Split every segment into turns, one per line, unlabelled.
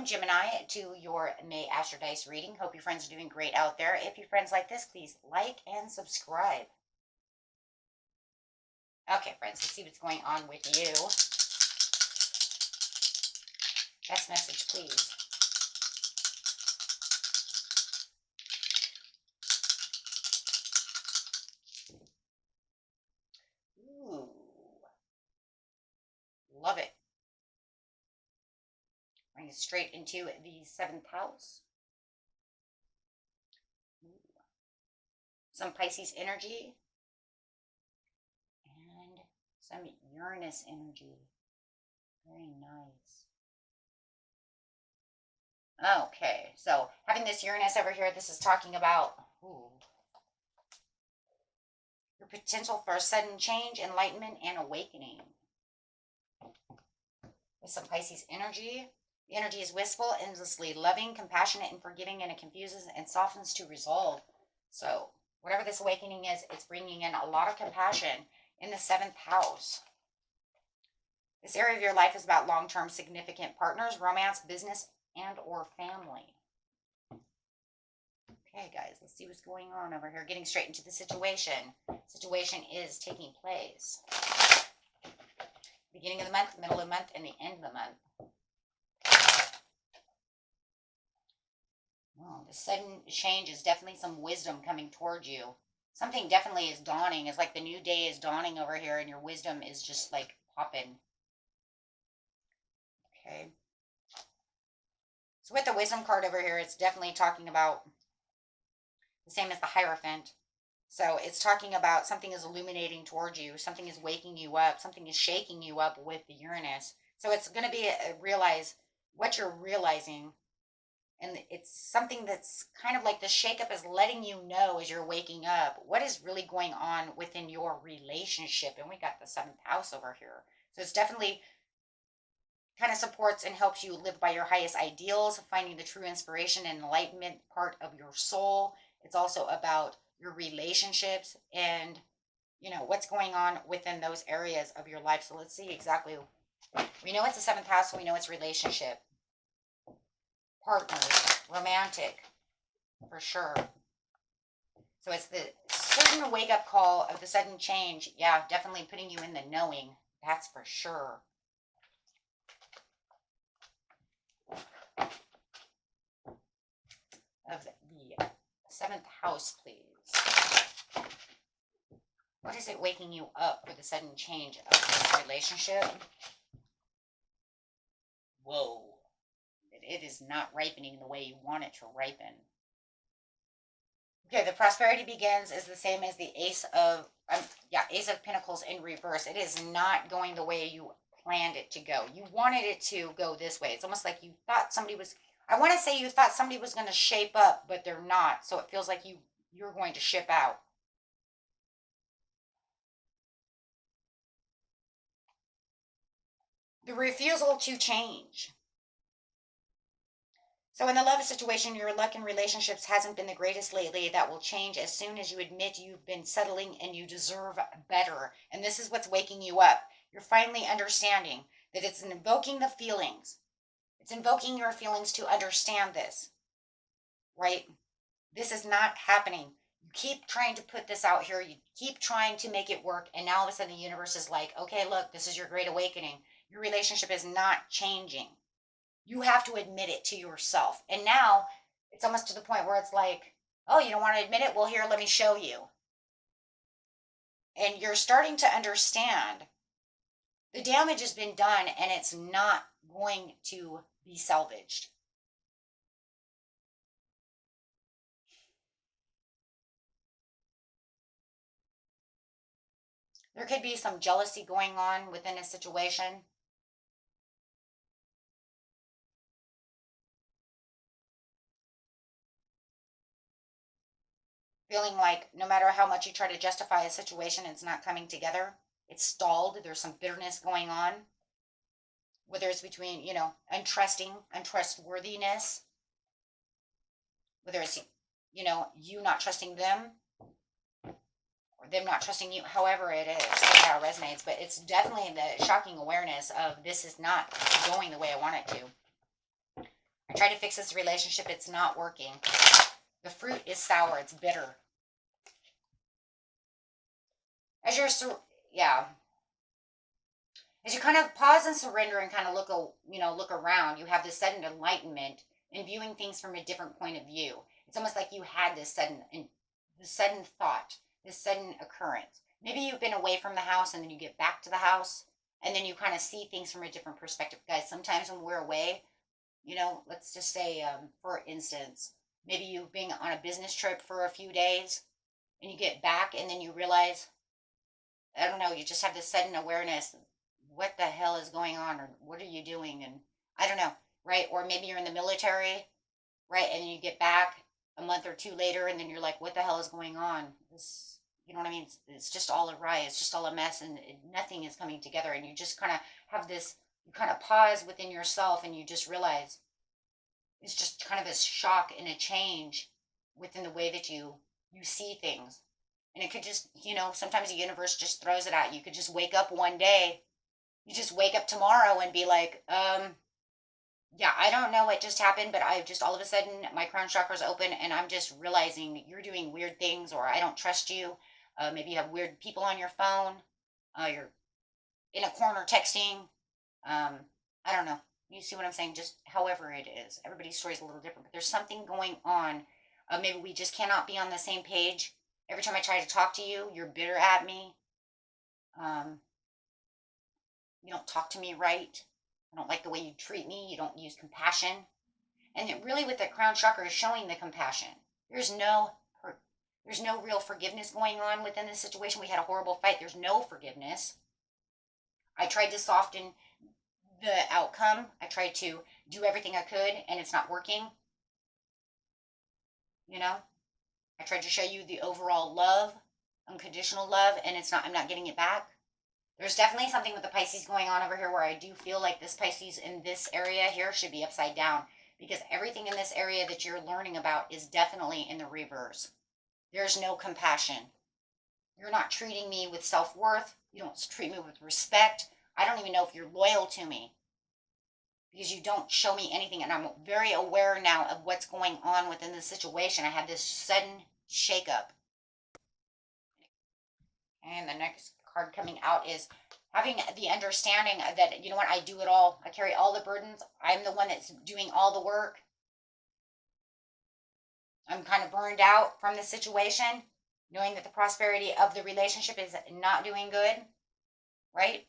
welcome, Gemini, to your May Astro Dice reading. Hope your friends are doing great out there. If your friends like this, please like and subscribe. Okay, friends, let's see what's going on with you. Best message, please. Ooh. Love it. Bring it straight into the 7th house. Ooh. Some Pisces energy. And some Uranus energy. Very nice. Okay, so having this Uranus over here, this is talking about your potential for a sudden change, enlightenment, and awakening. With some Pisces energy, the energy is wistful, endlessly loving, compassionate, and forgiving, and it confuses and softens to resolve. So whatever this awakening is, it's bringing in a lot of compassion in the 7th house. This area of your life is about long-term significant partners, romance, business, and or family. Okay, guys, let's see what's going on over here. Getting straight into the situation. Situation is taking place. Beginning of the month, middle of the month, and the end of the month. Oh, the sudden change is definitely some wisdom coming towards you. Something definitely is dawning. It's like the new day is dawning over here, and your wisdom is just like popping. Okay. So with the wisdom card over here, it's definitely talking about the same as the Hierophant. So it's talking about something is illuminating towards you. Something is waking you up. Something is shaking you up with the Uranus. So it's going to be realize what you're realizing. And it's something that's kind of like the shakeup is letting you know as you're waking up what is really going on within your relationship. And we got the 7th house over here. So it's definitely kind of supports and helps you live by your highest ideals, finding the true inspiration and enlightenment part of your soul. It's also about your relationships and, what's going on within those areas of your life. So let's see exactly. We know it's the 7th house, so we know it's relationship, partners, romantic, for sure. So it's the certain wake-up call of the sudden change. Yeah, definitely putting you in the knowing. That's for sure. Of the 7th house, please. What is it waking you up for the sudden change of this relationship? Whoa. It is not ripening the way you want it to ripen. Okay, the prosperity begins is the same as the Ace of Pentacles in reverse. It is not going the way you planned it to go. You wanted it to go this way. It's almost like you thought somebody was, I want to say you thought somebody was going to shape up, but they're not. So it feels like you're going to ship out. The refusal to change. So in the love situation, your luck in relationships hasn't been the greatest lately. That will change as soon as you admit you've been settling and you deserve better. And this is what's waking you up. You're finally understanding that it's invoking the feelings. It's invoking your feelings to understand this, right? This is not happening. You keep trying to put this out here. You keep trying to make it work. And now all of a sudden the universe is like, okay, look, this is your great awakening. Your relationship is not changing. You have to admit it to yourself. And now it's almost to the point where it's like, oh, you don't want to admit it? Well, here, let me show you. And you're starting to understand the damage has been done and it's not going to be salvaged. There could be some jealousy going on within a situation. Feeling like no matter how much you try to justify a situation, it's not coming together. It's stalled. There's some bitterness going on. Whether it's between, untrustworthiness. Whether it's, you not trusting them. Or them not trusting you. However it is. How it resonates. But it's definitely the shocking awareness of this is not going the way I want it to. I tried to fix this relationship. It's not working. The fruit is sour. It's bitter. As you're, yeah, as you kind of pause and surrender and kind of look around, you have this sudden enlightenment in viewing things from a different point of view. It's almost like you had this sudden thought, this sudden occurrence. Maybe you've been away from the house and then you get back to the house and then you kind of see things from a different perspective. Guys, sometimes when we're away, let's just say, for instance, maybe you've been on a business trip for a few days and you get back and then you realize, I don't know, you just have this sudden awareness. What the hell is going on? Or what are you doing? And I don't know, right? Or maybe you're in the military, right? And you get back a month or two later and then you're like, what the hell is going on? This, you know what I mean? It's just all awry. It's just all a mess and nothing is coming together. And you just kind of have this, you kind of pause within yourself and you just realize it's just kind of a shock and a change within the way that you see things. And it could just, sometimes the universe just throws it at you. You could just wake up one day. You just wake up tomorrow and be like, yeah, I don't know what just happened, but I just all of a sudden my crown chakra's open and I'm just realizing you're doing weird things or I don't trust you. Maybe you have weird people on your phone. You're in a corner texting. I don't know. You see what I'm saying? Just however it is. Everybody's story is a little different, but there's something going on. Maybe we just cannot be on the same page. Every time I try to talk to you, you're bitter at me. You don't talk to me right. I don't like the way you treat me. You don't use compassion. And it really, with the crown chakra, is showing the compassion. There's no real forgiveness going on within this situation. We had a horrible fight. There's no forgiveness. I tried to soften the outcome. I tried to do everything I could, and it's not working. I tried to show you the overall love, unconditional love, and I'm not getting it back. There's definitely something with the Pisces going on over here where I do feel like this Pisces in this area here should be upside down because everything in this area that you're learning about is definitely in the reverse. There's no compassion. You're not treating me with self-worth. You don't treat me with respect. I don't even know if you're loyal to me because you don't show me anything. And I'm very aware now of what's going on within the situation. I had this sudden shakeup. And the next card coming out is having the understanding that, you know what, I do it all. I carry all the burdens. I'm the one that's doing all the work. I'm kind of burned out from the situation, knowing that the prosperity of the relationship is not doing good, right?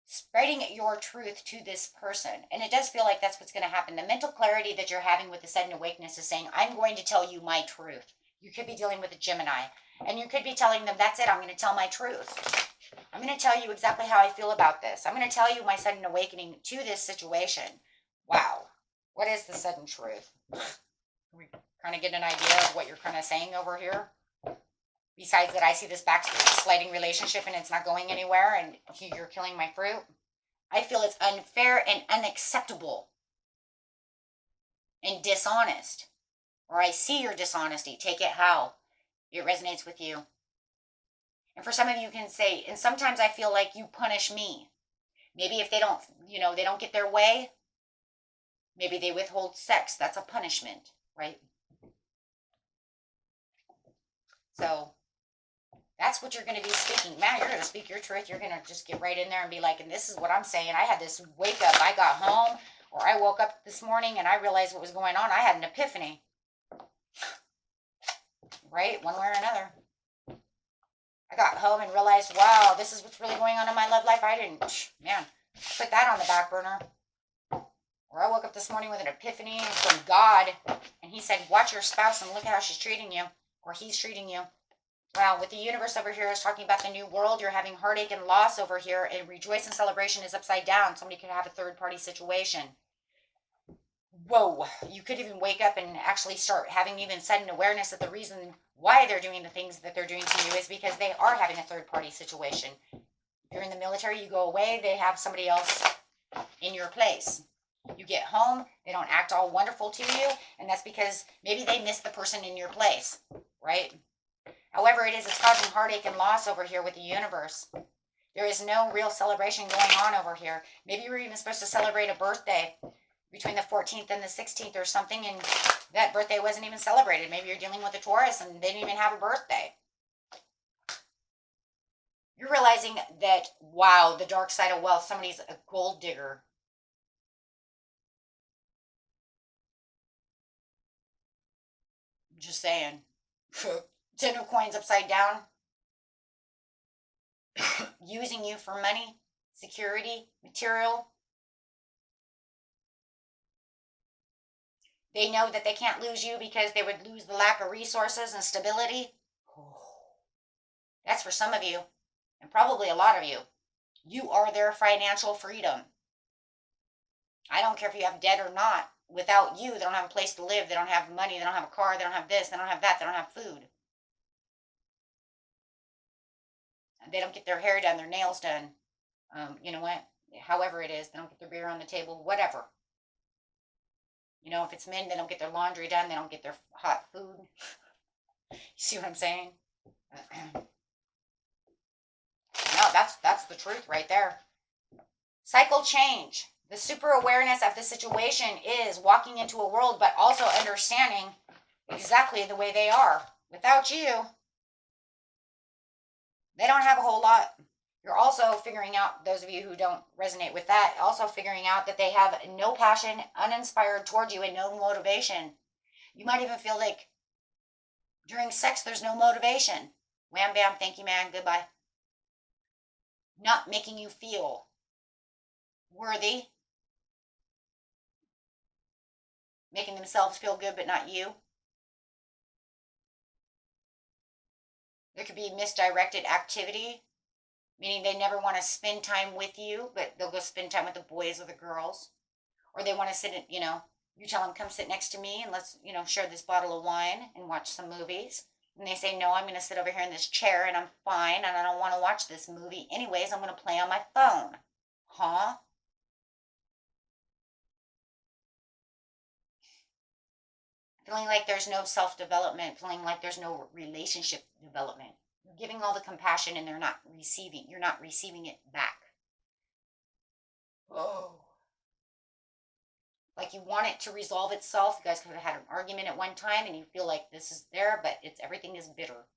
Spreading your truth to this person. And it does feel like that's what's going to happen. The mental clarity that you're having with the sudden awakeness is saying, I'm going to tell you my truth. You could be dealing with a Gemini. And you could be telling them, that's it, I'm going to tell my truth. I'm going to tell you exactly how I feel about this. I'm going to tell you my sudden awakening to this situation. Wow. What is the sudden truth? Can we kind of get an idea of what you're kind of saying over here? Besides that, I see this backsliding relationship and it's not going anywhere and you're killing my fruit. I feel it's unfair and unacceptable and dishonest. Or I see your dishonesty. Take it how it resonates with you. And for some of you can say, and sometimes I feel like you punish me. Maybe if they don't, they don't get their way, maybe they withhold sex. That's a punishment, right? So that's what you're going to be speaking. Man, you're going to speak your truth. You're going to just get right in there and be like, and this is what I'm saying. I had this wake up. I got home, or I woke up this morning and I realized what was going on. I had an epiphany. Right? One way or another. I got home and realized, wow, this is what's really going on in my love life. I didn't, put that on the back burner. Or I woke up this morning with an epiphany from God, and he said, watch your spouse and look at how she's treating you, or he's treating you. Wow, with the universe over here is talking about the new world. You're having heartache and loss over here, and rejoice and celebration is upside down. Somebody could have a third-party situation. Whoa, you could even wake up and actually start having even sudden awareness that the reason why they're doing the things that they're doing to you is because they are having a third-party situation. If you're in the military, you go away, they have somebody else in your place. You get home, they don't act all wonderful to you, and that's because maybe they miss the person in your place, right? However it is, it's causing heartache and loss over here with the universe. There is no real celebration going on over here. Maybe you were even supposed to celebrate a birthday. between the 14th and the 16th or something, and that birthday wasn't even celebrated. Maybe you're dealing with a Taurus and they didn't even have a birthday. You're realizing that, wow, the dark side of wealth, somebody's a gold digger. Just saying. 10 of coins upside down. Using you for money, security, material. They know that they can't lose you because they would lose the lack of resources and stability. That's for some of you, and probably a lot of you. You are their financial freedom. I don't care if you have debt or not. Without you, they don't have a place to live. They don't have money. They don't have a car. They don't have this. They don't have that. They don't have food. They don't get their hair done, their nails done. You know what? However it is, they don't get their beer on the table, whatever. You know, if it's men, they don't get their laundry done. They don't get their hot food. You see what I'm saying? No, that's the truth right there. Cycle change. The super awareness of the situation is walking into a world, but also understanding exactly the way they are. Without you, they don't have a whole lot. You're also figuring out, those of you who don't resonate with that, also figuring out that they have no passion, uninspired towards you, and no motivation. You might even feel like during sex there's no motivation. Wham bam, thank you man, goodbye. Not making you feel worthy. Making themselves feel good, but not you. There could be misdirected activity, meaning they never want to spend time with you, but they'll go spend time with the boys or the girls. Or they want to sit, you tell them, come sit next to me and let's, share this bottle of wine and watch some movies. And they say, no, I'm going to sit over here in this chair and I'm fine and I don't want to watch this movie. Anyways, I'm going to play on my phone. Huh? Feeling like there's no self-development, feeling like there's no relationship development. You're giving all the compassion and you're not receiving it back. Oh. Like you want it to resolve itself. You guys could have had an argument at one time and you feel like this is there, but everything is bitter.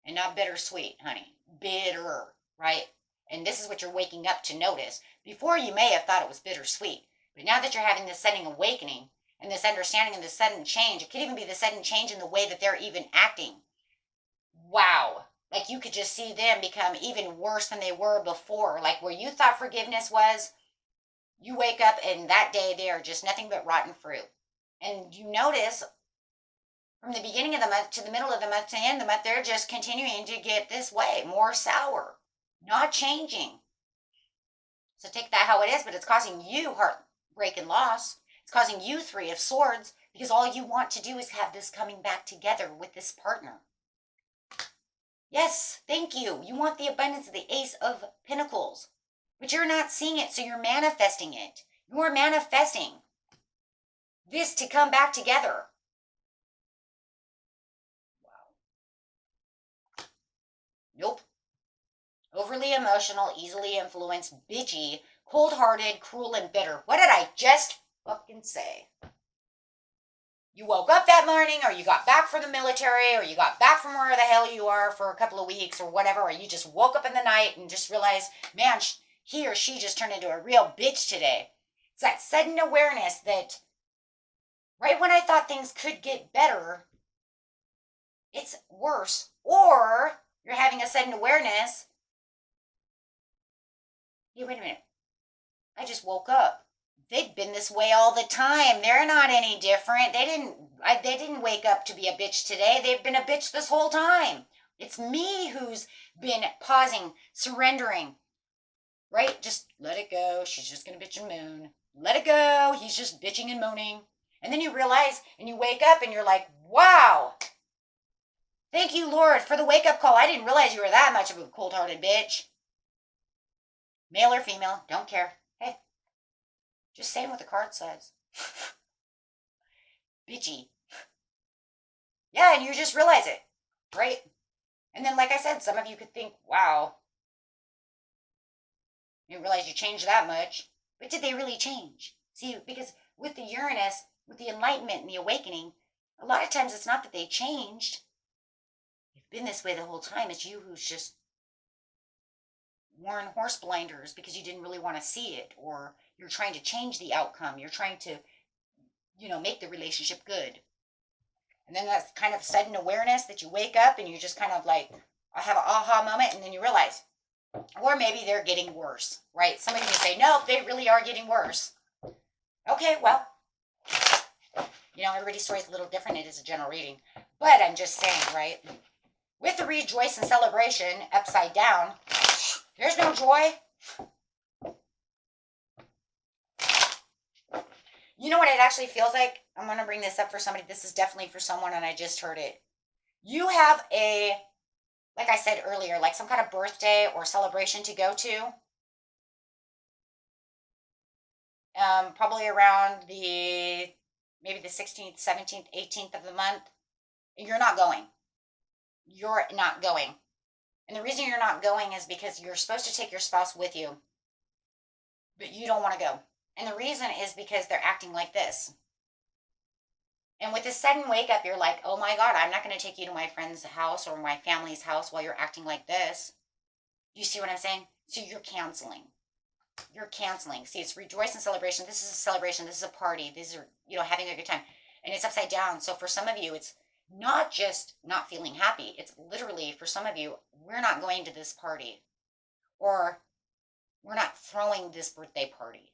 And not bittersweet, honey. Bitter, right? And this is what you're waking up to notice. Before you may have thought it was bittersweet, but now that you're having this sudden awakening, and this understanding and this sudden change, it could even be the sudden change in the way that they're even acting. Wow. Like you could just see them become even worse than they were before. Like where you thought forgiveness was, you wake up and that day they are just nothing but rotten fruit. And you notice from the beginning of the month to the middle of the month to the end of the month, they're just continuing to get this way, more sour, not changing. So take that how it is, but it's causing you heartbreak and loss. It's causing you 3 of Swords because all you want to do is have this coming back together with this partner. Yes, thank you. You want the abundance of the Ace of Pentacles, but you're not seeing it, so you're manifesting it. You're manifesting this to come back together. Wow. Nope. Overly emotional, easily influenced, bitchy, cold-hearted, cruel, and bitter. What did I just fucking say? You woke up that morning, or you got back from the military, or you got back from where the hell you are for a couple of weeks or whatever, or you just woke up in the night and just realized, man, he or she just turned into a real bitch today. It's that sudden awareness that right when I thought things could get better, it's worse. Or you're having a sudden awareness, hey, wait a minute, I just woke up. They've been this way all the time. They're not any different. They didn't wake up to be a bitch today. They've been a bitch this whole time. It's me who's been pausing, surrendering, right? Just let it go. She's just going to bitch and moan. Let it go. He's just bitching and moaning. And then you realize and you wake up and you're like, wow. Thank you, Lord, for the wake-up call. I didn't realize you were that much of a cold-hearted bitch. Male or female, don't care. Hey, just saying what the card says. Bitchy. Yeah, and you just realize it, right? And then, like I said, some of you could think, wow, you didn't realize you changed that much. But did they really change? See, because with the Uranus, with the enlightenment and the awakening, a lot of times it's not that they changed. You've been this way the whole time. It's you who's just worn horse blinders because you didn't really want to see it, or you're trying to change the outcome. You're trying to, make the relationship good. And then that's kind of sudden awareness that you wake up and you just kind of like have an aha moment, and then you realize, or maybe they're getting worse, right? Some of you say, no, they really are getting worse. Okay, well, everybody's story is a little different. It is a general reading. But I'm just saying, right? With the rejoice and celebration upside down, there's no joy. You know what it actually feels like? I'm going to bring this up for somebody. This is definitely for someone, and I just heard it. You have like I said earlier, like some kind of birthday or celebration to go to. Probably around maybe the 16th, 17th, 18th of the month. You're not going. You're not going. And the reason you're not going is because you're supposed to take your spouse with you, but you don't want to go. And the reason is because they're acting like this. And with this sudden wake up, you're like, oh my God, I'm not going to take you to my friend's house or my family's house while you're acting like this. You see what I'm saying? So you're canceling. You're canceling. See, it's rejoice and celebration. This is a celebration. This is a party. These are, having a good time. And it's upside down. So for some of you, it's not just not feeling happy. It's literally, for some of you, we're not going to this party. Or we're not throwing this birthday party.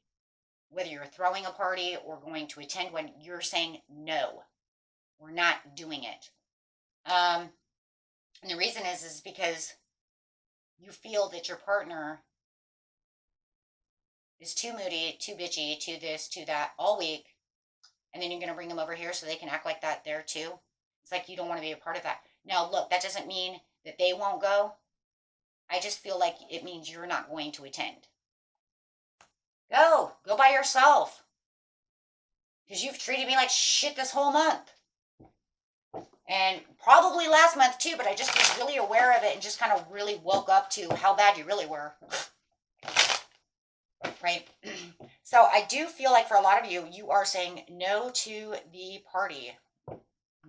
Whether you're throwing a party or going to attend one, you're saying, no, we're not doing it. And the reason is because you feel that your partner is too moody, too bitchy, too this, too that all week. And then you're going to bring them over here so they can act like that there too. It's like you don't want to be a part of that. Now, look, that doesn't mean that they won't go. I just feel like it means you're not going to attend. Go by yourself. Because you've treated me like shit this whole month. And probably last month too, but I just was really aware of it and just kind of really woke up to how bad you really were. Right? So I do feel like for a lot of you, you are saying no to the party.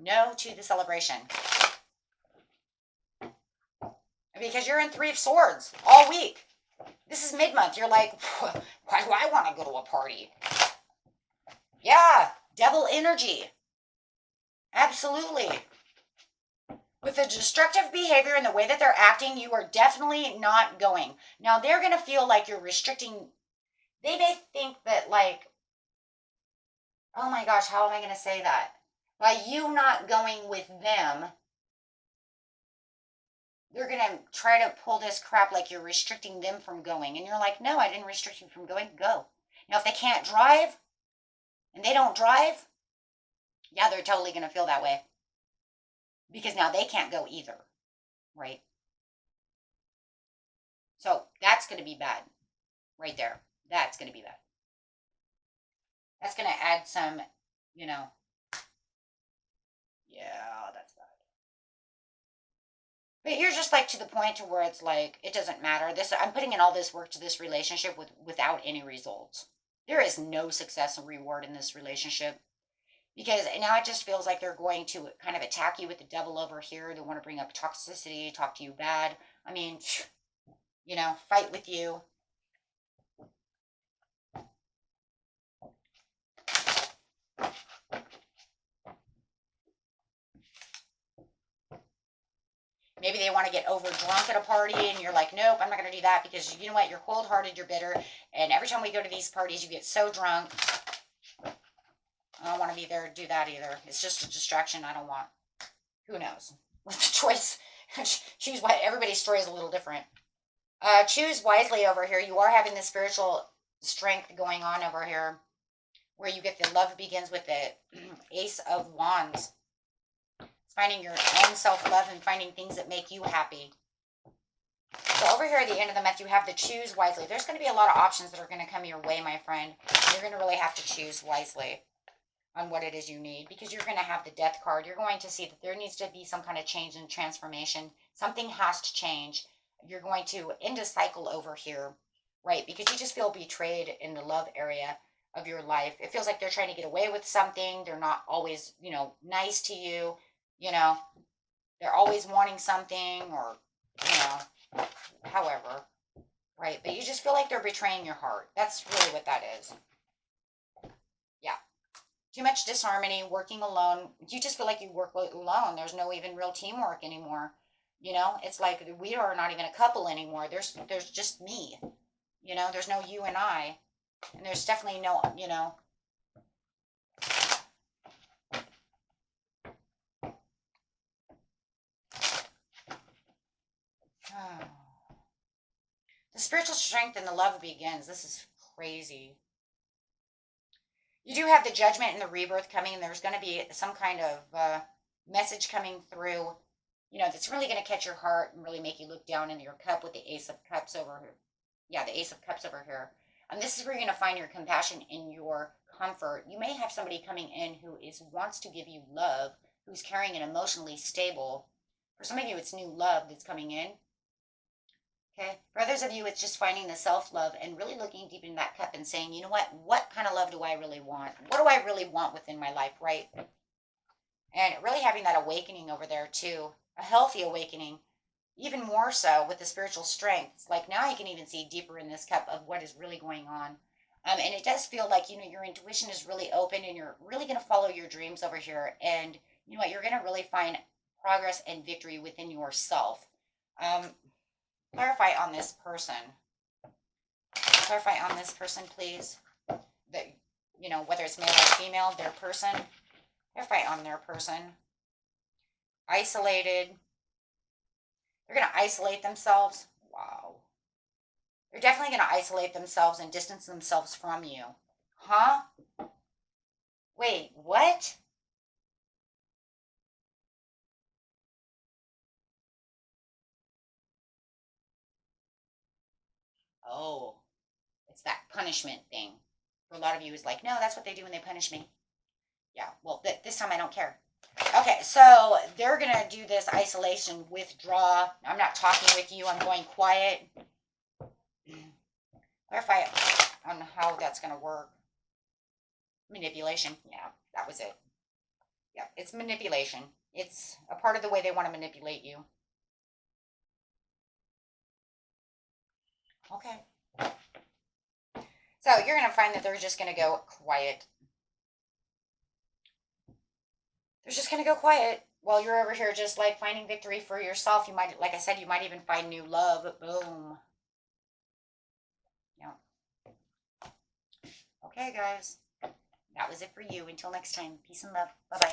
No to the celebration. Because you're in Three of Swords all week. This is mid-month. You're like, why do I want to go to a party? Yeah, devil energy. Absolutely. With the destructive behavior and the way that they're acting, you are definitely not going. Now, they're going to feel like you're restricting. They may think that, like, oh my gosh, how am I going to say that? By you not going with them, they're going to try to pull this crap like you're restricting them from going. And you're like, no, I didn't restrict you from going. Go. Now, if they can't drive and they don't drive, yeah, they're totally going to feel that way. Because now they can't go either. Right? So that's going to be bad. Right there. That's going to be bad. That's going to add some, yeah, that's bad. But you're just like to the point to where it's like, it doesn't matter. I'm putting in all this work to this relationship without any results. There is no success and reward in this relationship. Because now it just feels like they're going to kind of attack you with the devil over here. They want to bring up toxicity, talk to you bad. I mean, fight with you. Maybe they want to get over drunk at a party and you're like, nope, I'm not going to do that because you know what? You're cold-hearted, you're bitter. And every time we go to these parties, you get so drunk. I don't want to be there to do that either. It's just a distraction I don't want. Who knows? With the choice, choose what. Everybody's story is a little different. Choose wisely over here. You are having the spiritual strength going on over here where you get the love begins with the Ace of Wands. Finding your own self-love and finding things that make you happy. So over here at the end of the month, you have the choose wisely. There's going to be a lot of options that are going to come your way, my friend. You're going to really have to choose wisely on what it is you need because you're going to have the death card. You're going to see that there needs to be some kind of change and transformation. Something has to change. You're going to end a cycle over here, right? Because you just feel betrayed in the love area of your life. It feels like they're trying to get away with something. They're not always, nice to you. You know, they're always wanting something or, you know, however, right? But you just feel like they're betraying your heart. That's really what that is. Yeah. Too much disharmony, working alone. You just feel like you work alone. There's no even real teamwork anymore. It's like we are not even a couple anymore. There's just me. There's no you and I. And there's definitely no, the spiritual strength and the love begins. This is crazy. You do have the judgment and the rebirth coming, and there's going to be some kind of message coming through, that's really going to catch your heart and really make you look down into your cup with the Ace of Cups over here. Yeah, the Ace of Cups over here. And this is where you're going to find your compassion and your comfort. You may have somebody coming in who wants to give you love, who's caring and emotionally stable. For some of you, it's new love that's coming in. Okay. For others of you, it's just finding the self-love and really looking deep in that cup and saying, you know what kind of love do I really want? What do I really want within my life, right? And really having that awakening over there too, a healthy awakening, even more so with the spiritual strength. It's like now you can even see deeper in this cup of what is really going on. And it does feel like, your intuition is really open and you're really going to follow your dreams over here. And you know what? You're going to really find progress and victory within yourself. Clarify on this person. Clarify on this person, please. That, whether it's male or female, their person. Clarify on their person. Isolated. They're going to isolate themselves. Wow. They're definitely going to isolate themselves and distance themselves from you. Huh? Wait, what? Oh, it's that punishment thing. For a lot of you, is like, no, that's what they do when they punish me. Yeah, well, this time I don't care. Okay, so they're going to do this isolation, withdraw. I'm not talking with you. I'm going quiet. Clarify on how that's going to work. Manipulation. Yeah, that was it. Yeah, it's manipulation. It's a part of the way they want to manipulate you. Okay. So you're going to find that they're just going to go quiet. They're just going to go quiet while you're over here just like finding victory for yourself. You might, like I said, you might even find new love. Boom. Yeah. Okay, guys. That was it for you. Until next time. Peace and love. Bye-bye.